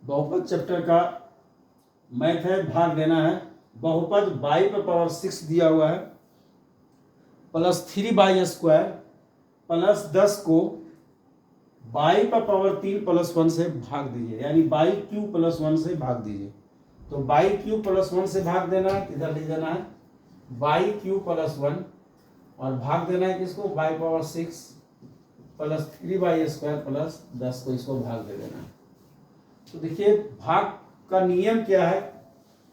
बहुपद चैप्टर का मैथ है, भाग देना है। बहुपद बाई पर पावर 6 दिया हुआ है प्लस 3/² प्लस 10 को बाई पर पावर 3 प्लस 1 से भाग दीजिए, यानी बाई क्यू प्लस 1 से भाग दीजिए। तो बाई क्यू प्लस 1 से भाग देना है, इधर लिख देना है बाई क्यू प्लस 1 और भाग देना है किसको, बाई पावर 6 प्लस 3/² प्लस 10 को इसको भाग दे देना है। तो देखिए भाग का नियम क्या है,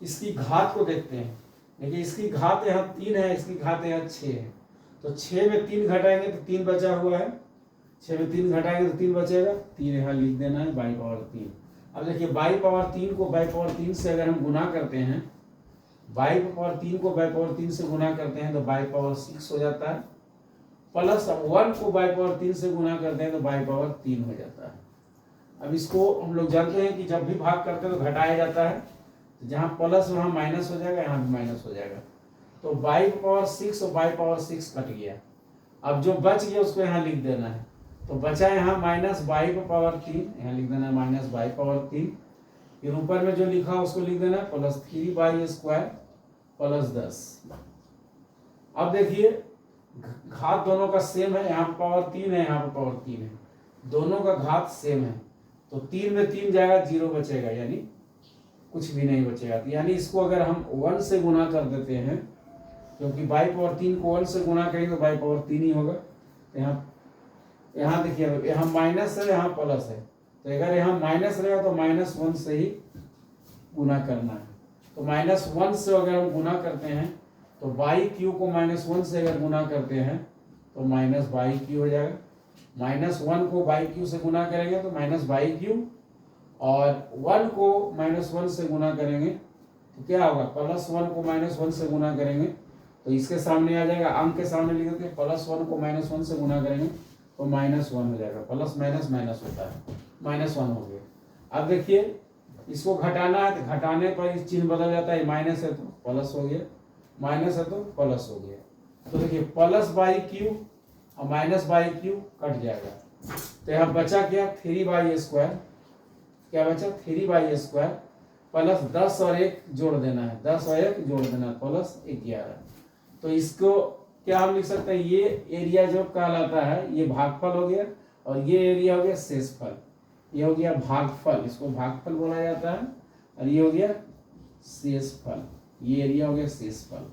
इसकी घात को देखते हैं। देखिए इसकी घात यहाँ 3 है, इसकी घात यहाँ 6 है। तो 6 में 3 घटाएंगे तो 3 बचा हुआ है, 6 में 3 घटाएंगे तो 3 बचेगा, 3 यहाँ लिख देना है बाई पावर 3। अब देखिए बाई पावर 3 को बाई पावर 3 से अगर हम गुना करते हैं, बाई पावर 3 को बाई पावर 3 से गुना करते हैं तो बाई पावर 6 हो जाता है, प्लस 1 को बाई पावर 3 से गुना करते हैं तो बाई पावर 3 हो जाता है। अब इसको हम लोग जानते हैं कि जब भी भाग करते हैं तो घटाया जाता है, तो जहाँ प्लस वहाँ माइनस हो जाएगा, यहाँ भी माइनस हो जाएगा। तो बाई पावर 6 और बाई पावर 6 कट गया। अब जो बच गया उसको यहाँ लिख देना है। तो बचा यहाँ माइनस बाई पावर 3, यहाँ लिख देना है माइनस बाई पावर 3। फिर ऊपर में जो लिखा उसको लिख देना है प्लस 3/² प्लस 10। अब देखिए घात दोनों का सेम है, यहाँ पर पावर 3 है, यहाँ पर पावर 3 है, दोनों का घात सेम है। तो 3 में 3 जाएगा, 0 बचेगा, यानी कुछ भी नहीं बचेगा। यानी इसको अगर हम 1 से गुना कर देते हैं, क्योंकि बाई पावर 3 को 1 से गुना करेंगे तो बाई पावर 3 ही होगा। तो यहाँ देखिए यहाँ माइनस है, यहाँ प्लस है, तो अगर यहाँ माइनस रहेगा तो -1 से ही गुना करना है। तो -1 से अगर हम गुना करते हैं तो बाई क्यू को -1 से अगर गुना करते हैं तो माइनस बाई क्यू हो जाएगा। -1 को बाई क्यू से गुना करेंगे तो माइनस बाई क्यू, और 1 को -1 से गुना करेंगे तो क्या होगा, +1 को -1 से गुना करेंगे तो इसके सामने आ जाएगा, अंक के सामने लिख देते हैं, +1 को -1 से गुना करेंगे तो -1 हो जाएगा। प्लस माइनस माइनस होता है, -1 हो गया। अब देखिए इसको घटाना है तो घटाने पर इस चिन्ह बदल जाता है, माइनस है तो प्लस हो गया, माइनस है तो प्लस हो गया। तो देखिए प्लस बाई क्यू और माइनस बाई क्यू कट जाएगा। तो यहाँ बचा क्या, 3/², क्या बचा 3/² प्लस 10 और 1 जोड़ देना है, 10 और 1 जोड़ देना है प्लस 11। तो इसको क्या हम लिख सकते हैं, ये एरिया जो कहलाता है ये भागफल हो गया, और ये एरिया हो गया शेषफल, ये हो गया भागफल, इसको भागफल बोला जाता है, और ये हो गया शेषफल, ये एरिया हो गया शेषफल।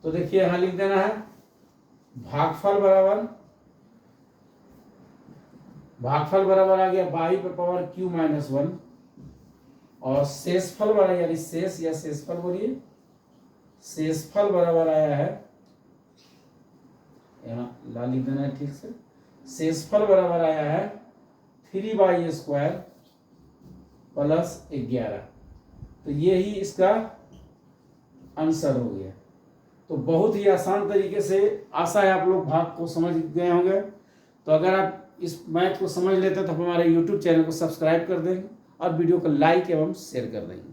तो देखिए यहाँ लिख देना है भागफल बराबर आ गया बाई पे पावर क्यू -1, और शेषफल बराबर, यानी शेष या शेषफल बोलिए, शेषफल बराबर आया है, यहाँ ला लिख देना है ठीक से, शेषफल बराबर आया है 3/² प्लस 11। तो ये ही इसका आंसर हो गया। तो बहुत ही आसान तरीके से, आशा है आप लोग भाग को समझ गए होंगे। तो अगर आप इस मैथ को समझ लेते तो हमारे YouTube चैनल को सब्सक्राइब कर देंगे और वीडियो को लाइक एवं शेयर कर देंगे।